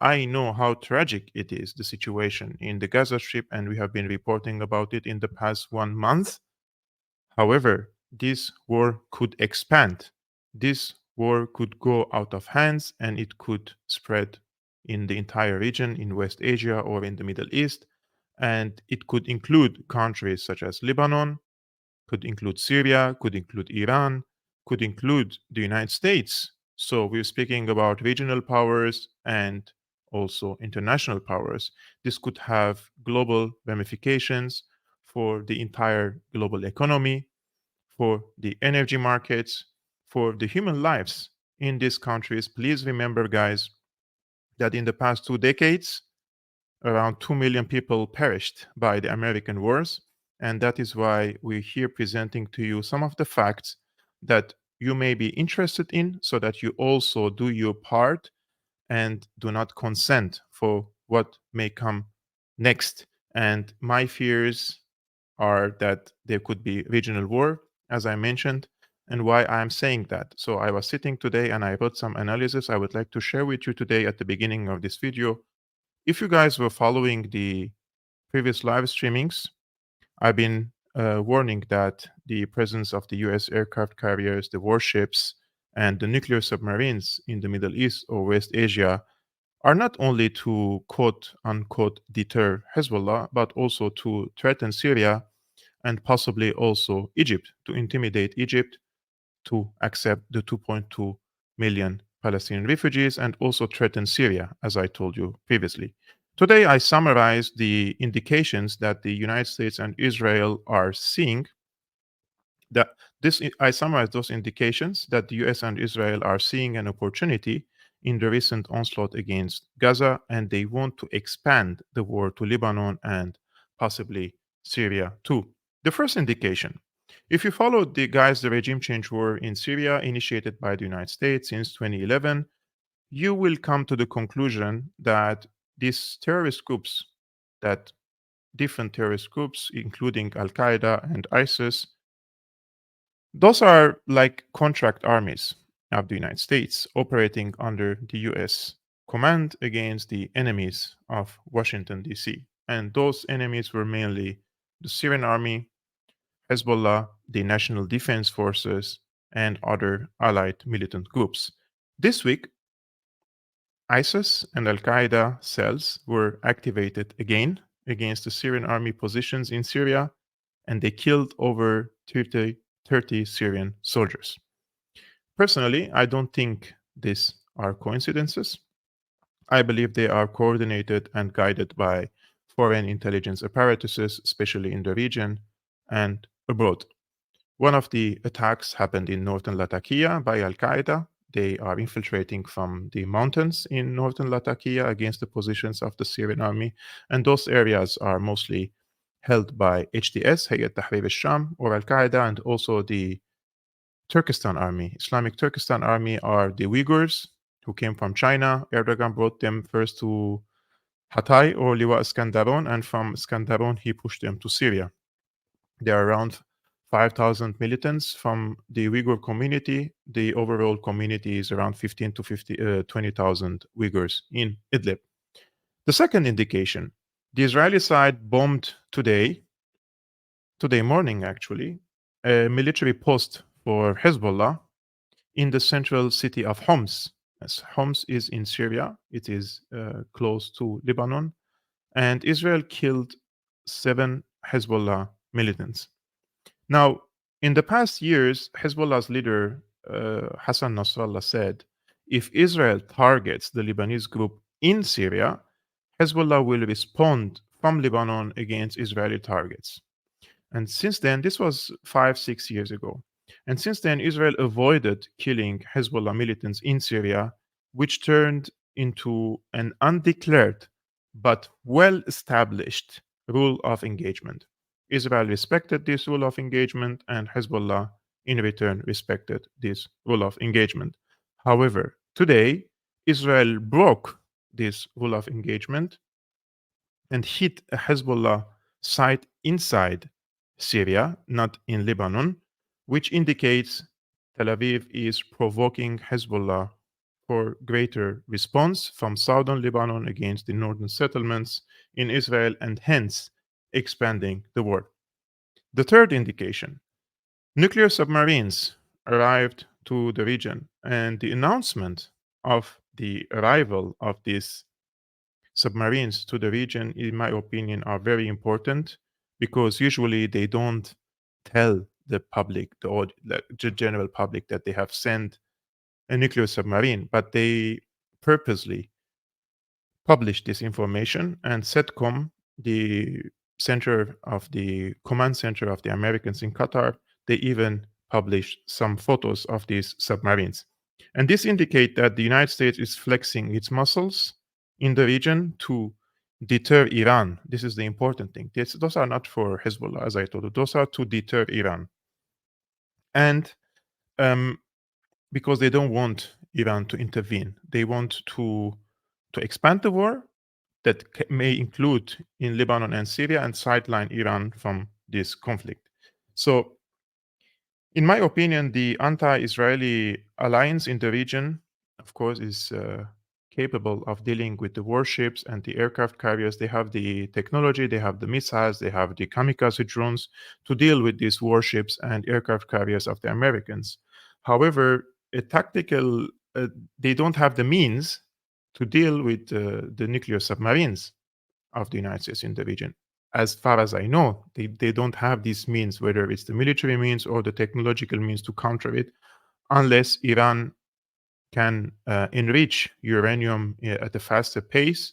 I know how tragic it is, the situation in the Gaza Strip, and we have been reporting about it in the past 1 month. However, this war could expand. This war could go out of hands and it could spread in the entire region, in West Asia or in the Middle East. And it could include countries such as Lebanon, could include Syria, could include Iran, could include the United States. So we're speaking about regional powers and also international powers. This could have global ramifications for the entire global economy, for the energy markets, for the human lives in these countries. Please remember, guys, that in the past 2 decades, around 2 million people perished by the American wars. And that is why we're here presenting to you some of the facts that you may be interested in so that you also do your part and do not consent for what may come next. And my fears are that there could be regional war, as I mentioned, and why I'm saying that. So I was sitting today and I wrote some analysis I would like to share with you today at the beginning of this video. If you guys were following the previous live streamings, I've been warning that the presence of the US aircraft carriers, the warships, and the nuclear submarines in the Middle East or West Asia are not only to quote unquote deter Hezbollah, but also to threaten Syria and possibly also Egypt, to intimidate Egypt to accept the 2.2 million Palestinian refugees and also threaten Syria, as I told you previously. Today, I summarized the indications that the United States and Israel are seeing. That I summarized those indications that the US and Israel are seeing an opportunity in the recent onslaught against Gaza, and they want to expand the war to Lebanon and possibly Syria too. The first indication, if you follow the regime change war in Syria initiated by the United States since 2011, you will come to the conclusion that these terrorist groups, that different terrorist groups, including Al Qaeda and ISIS, those are like contract armies of the United States operating under the US command against the enemies of Washington, D.C. And those enemies were mainly the Syrian army, Hezbollah, the National Defense Forces, and other allied militant groups. This week, ISIS and Al Qaeda cells were activated again against the Syrian army positions in Syria, and they killed over 30 Syrian soldiers. Personally, I don't think these are coincidences. I believe they are coordinated and guided by foreign intelligence apparatuses, especially in the region and abroad. One of the attacks happened in northern Latakia by Al Qaeda. They are infiltrating from the mountains in northern Latakia against the positions of the Syrian army, and those areas are mostly held by HTS, Hayat Tahrir al-Sham, or Al Qaeda, and also the Turkestan army. Islamic Turkestan army are the Uyghurs who came from China. Erdogan brought them first to Hatay or Liwa Iskandaron, and from Iskandaron he pushed them to Syria. There are around 5,000 militants from the Uyghur community. The overall community is around 15 to 20,000 Uyghurs in Idlib. The second indication, the Israeli side bombed today morning actually, a military post for Hezbollah in the central city of Homs. Yes, Homs is in Syria. It is close to Lebanon. And Israel killed 7 Hezbollah militants. Now, in the past years, Hezbollah's leader, Hassan Nasrallah, said if Israel targets the Lebanese group in Syria, Hezbollah will respond from Lebanon against Israeli targets. And since then, this was 5, 6 years ago. And since then, Israel avoided killing Hezbollah militants in Syria, which turned into an undeclared but well established rule of engagement. Israel respected this rule of engagement, and Hezbollah, in return, respected this rule of engagement. However, today, Israel broke this rule of engagement and hit a Hezbollah site inside Syria, not in Lebanon, which indicates Tel Aviv is provoking Hezbollah for greater response from southern Lebanon against the northern settlements in Israel and hence expanding the war. The third indication, nuclear submarines arrived to the region, and the announcement of the arrival of these submarines to the region, in my opinion, are very important because usually they don't tell the public, the general public, that they have sent a nuclear submarine, but they purposely published this information. And SETCOM, the command center of the Americans in Qatar, they even published some photos of these submarines. And this indicates that the United States is flexing its muscles in the region to deter Iran. This is the important thing. Those are not for Hezbollah, as I told you. Those are to deter Iran. And um, because they don't want Iran to intervene, they want to expand the war that may include in Lebanon and Syria and sideline Iran from this conflict. So, in my opinion, the anti-Israeli alliance in the region, of course, is capable of dealing with the warships and the aircraft carriers. They have the technology, they have the missiles, they have the kamikaze drones to deal with these warships and aircraft carriers of the Americans. However, they don't have the means to deal with the nuclear submarines of the United States in the region. As far as I know, they don't have these means, whether it's the military means or the technological means to counter it, unless Iran can enrich uranium at a faster pace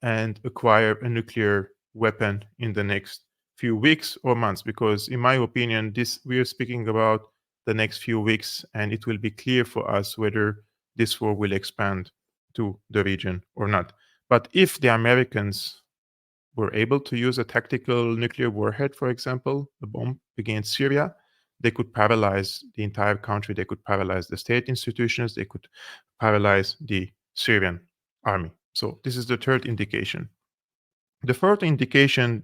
and acquire a nuclear weapon in the next few weeks or months. Because, in my opinion, we are speaking about the next few weeks, and it will be clear for us whether this war will expand to the region or not. But if the Americans were able to use a tactical nuclear warhead, for example, a bomb against Syria, they could paralyze the entire country. They could paralyze the state institutions. They could paralyze the Syrian army. So this is the third indication. The fourth indication,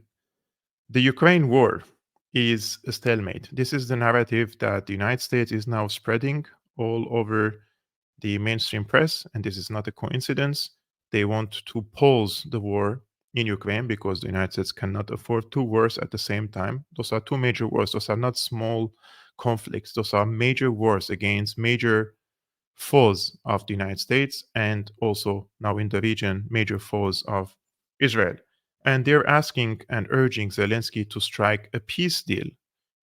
the Ukraine war is a stalemate. This is the narrative that the United States is now spreading all over the mainstream press, and this is not a coincidence. They want to pause the war in Ukraine because the United States cannot afford two wars at the same time. Those are two major wars. Those are not small conflicts. Those are major wars against major foes of the United States and also now in the region, major foes of Israel. And they're asking and urging Zelensky to strike a peace deal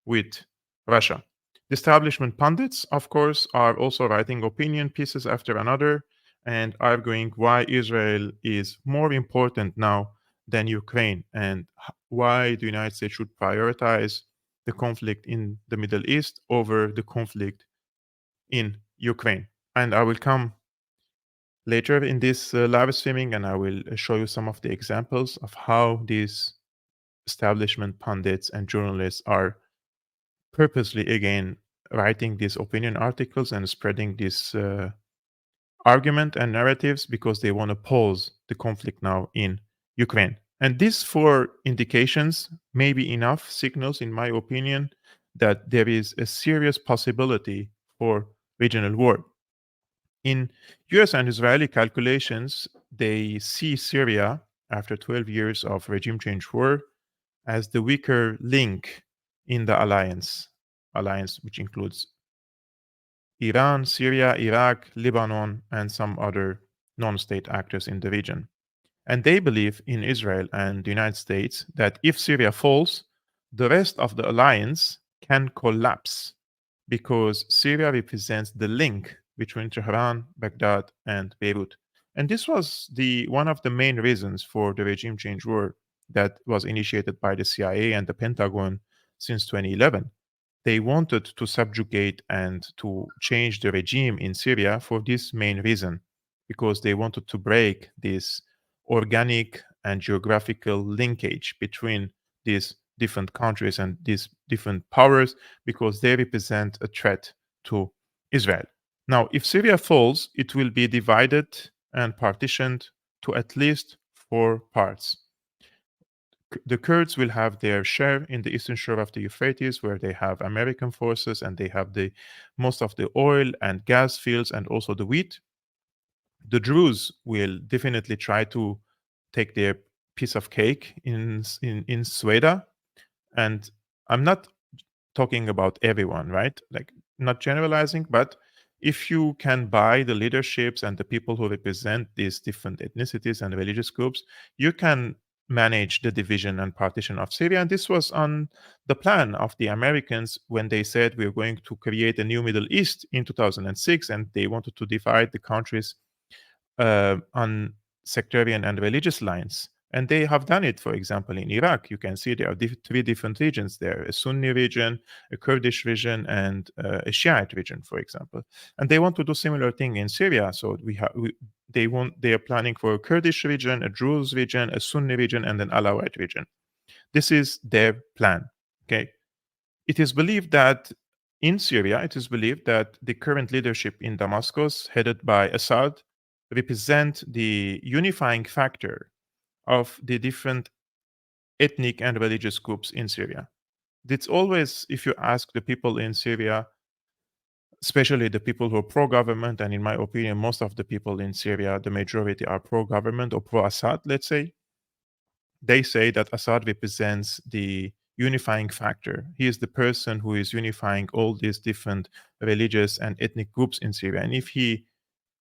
with Russia. The establishment pundits, of course, are also writing opinion pieces after another and arguing why Israel is more important now than Ukraine and why the United States should prioritize the conflict in the Middle East over the conflict in Ukraine. And I will come later in this live streaming and I will show you some of the examples of how these establishment pundits and journalists are purposely, again, writing these opinion articles and spreading this argument and narratives because they want to pause the conflict now in Ukraine. And these four indications may be enough signals, in my opinion, that there is a serious possibility for regional war. In US and Israeli calculations, they see Syria, after 12 years of regime change war, as the weaker link in the alliance which includes Iran, Syria, Iraq, Lebanon, and some other non-state actors in the region. And they believe in Israel and the United States that if Syria falls, the rest of the alliance can collapse because Syria represents the link between Tehran, Baghdad, and Beirut. And this was one of the main reasons for the regime change war that was initiated by the CIA and the Pentagon since 2011. They wanted to subjugate and to change the regime in Syria for this main reason, because they wanted to break this organic and geographical linkage between these different countries and these different powers, because they represent a threat to Israel. Now, if Syria falls, it will be divided and partitioned to at least four parts. The Kurds will have their share in the eastern shore of the Euphrates, where they have American forces and they have most of the oil and gas fields and also the wheat. The Druze will definitely try to take their piece of cake in Sweden, and I'm not talking about everyone, right? Like, not generalizing, but if you can buy the leaderships and the people who represent these different ethnicities and religious groups, you can manage the division and partition of Syria. And this was on the plan of the Americans when they said we're going to create a new Middle East in 2006, and they wanted to divide the countries on sectarian and religious lines. And they have done it, for example, in Iraq. You can see there are three different regions there: a Sunni region, a Kurdish region, and a Shiite region, for example. And they want to do similar thing in Syria. So they are planning for a Kurdish region, a Druze region, a Sunni region, and an Alawite region. This is their plan. Okay. It is believed that in Syria, it is believed that the current leadership in Damascus, headed by Assad, represent the unifying factor of the different ethnic and religious groups in Syria. It's always, if you ask the people in Syria, especially the people who are pro-government, and in my opinion, most of the people in Syria, the majority are pro-government or pro-Assad, let's say, they say that Assad represents the unifying factor. He is the person who is unifying all these different religious and ethnic groups in Syria. And if he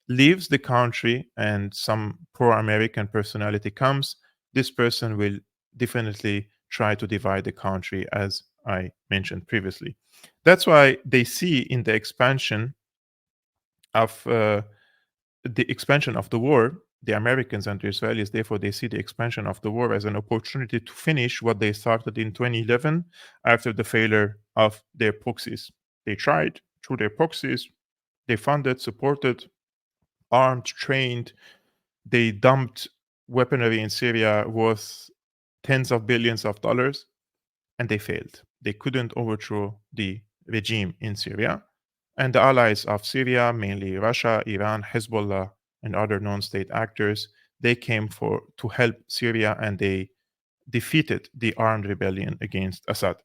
leaves the country and some pro-American personality comes, this person will definitely try to divide the country, as I mentioned previously. That's why they see in the expansion of the war, the Americans and the Israelis, therefore, they see the expansion of the war as an opportunity to finish what they started in 2011 after the failure of their proxies. They tried through their proxies, they funded, supported, armed, trained, they dumped weaponry in Syria worth tens of billions of dollars, and they failed. They couldn't overthrow the regime in Syria. And the allies of Syria, mainly Russia, Iran, Hezbollah, and other non-state actors, they came to help Syria, and they defeated the armed rebellion against Assad.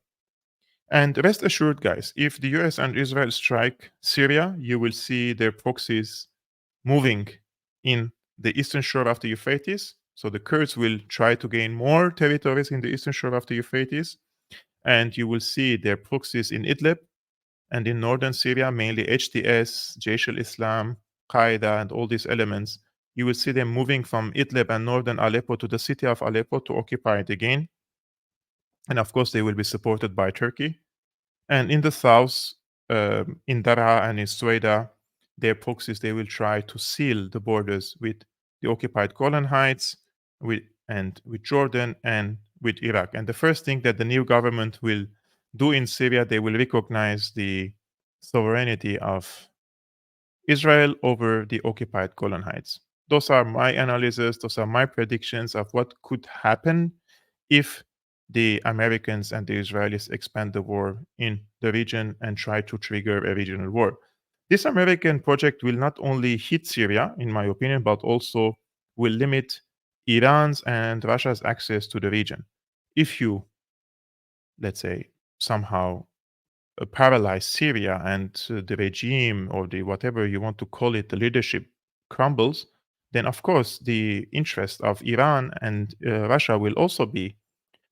And rest assured, guys, if the US and Israel strike Syria, you will see their proxies moving in the eastern shore of the Euphrates. So the Kurds will try to gain more territories in the eastern shore of the Euphrates, and you will see their proxies in Idlib and in northern Syria, mainly HTS, Jaish al-Islam, Qaeda, and all these elements. You will see them moving from Idlib and northern Aleppo to the city of Aleppo to occupy it again. And of course, they will be supported by Turkey. And in the south, in Daraa and in Sueda, their proxies, they will try to seal the borders with the occupied Golan Heights, with Jordan and with Iraq. And the first thing that the new government will do in Syria, they will recognize the sovereignty of Israel over the occupied Golan Heights. Those are my analysis, those are my predictions of what could happen if the Americans and the Israelis expand the war in the region and try to trigger a regional war. This American project will not only hit Syria, in my opinion, but also will limit Iran's and Russia's access to the region. If you, let's say, somehow paralyze Syria and the regime, or the whatever you want to call it, the leadership crumbles, then of course the interest of Iran and Russia will also be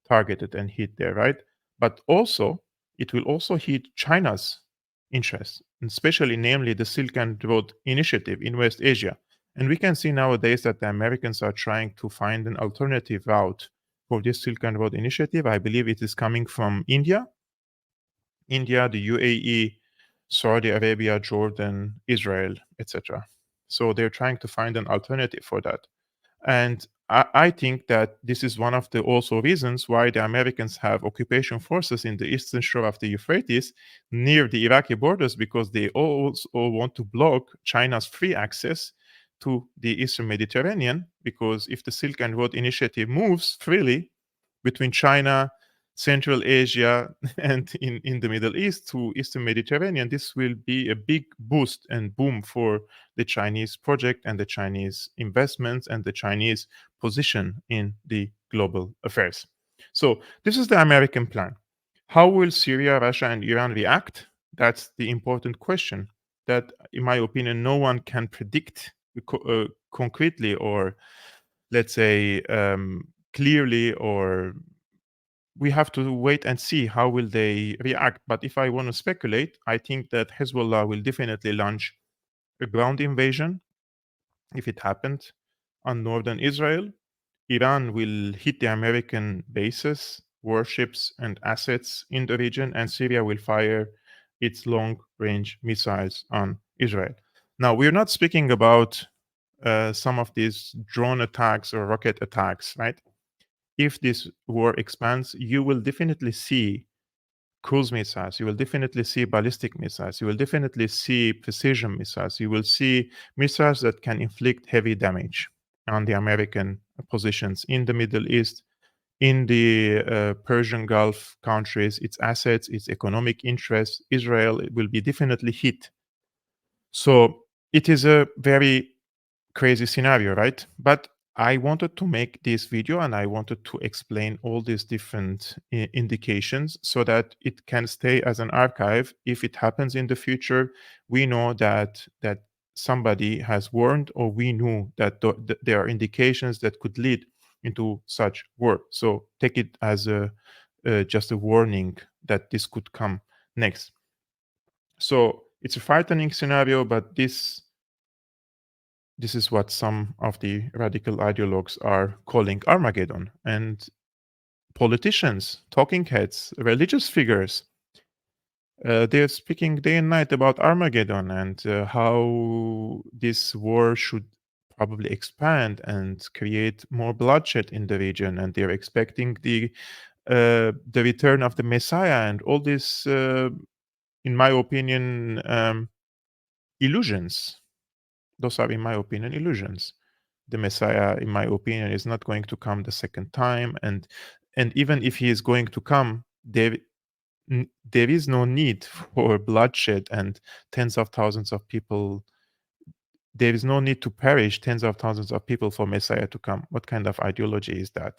targeted and hit there, right? But also, it will also hit China's interests, especially namely the Silk Road Initiative in West Asia. And we can see nowadays that the Americans are trying to find an alternative route for this Silk Road Initiative. I believe it is coming from India, the UAE, Saudi Arabia, Jordan, Israel, etc. So they're trying to find an alternative for that. And I think that this is one of the also reasons why the Americans have occupation forces in the eastern shore of the Euphrates near the Iraqi borders, because they also want to block China's free access to the eastern Mediterranean. Because if the Silk Road Initiative moves freely between China, Central Asia, and in the Middle East to Eastern Mediterranean, this will be a big boost and boom for the Chinese project and the Chinese investments and the Chinese position in the global affairs. So this is the American plan. How will Syria, Russia, and Iran react? That's the important question that, in my opinion, no one can predict concretely, or let's say clearly, or we have to wait and see how will they react. But if I want to speculate, I think that Hezbollah will definitely launch a ground invasion if it happened on northern Israel. Iran will hit the American bases, warships, and assets in the region, and Syria will fire its long range missiles on Israel. Now, we're not speaking about some of these drone attacks or rocket attacks, right? If this war expands, you will definitely see cruise missiles, you will definitely see ballistic missiles, you will definitely see precision missiles, you will see missiles that can inflict heavy damage on the American positions in the Middle East, in the Persian Gulf countries, its assets, its economic interests. Israel will be definitely hit. So it is a very crazy scenario, right? But I wanted to make this video and I wanted to explain all these different indications so that it can stay as an archive. If it happens in the future, we know that somebody has warned, or we knew that there are indications that could lead into such war. So take it as a just a warning that this could come next. So it's a frightening scenario, but this is what some of the radical ideologues are calling Armageddon. And politicians, talking heads, religious figures, they're speaking day and night about Armageddon and how this war should probably expand and create more bloodshed in the region. And they're expecting the return of the Messiah and all this, in my opinion, illusions. Those are, in my opinion, illusions. The Messiah, in my opinion, is not going to come the second time, and even if he is going to come, there is no need for bloodshed and tens of thousands of people. There is no need to perish tens of thousands of people for Messiah to come. What kind of ideology is that?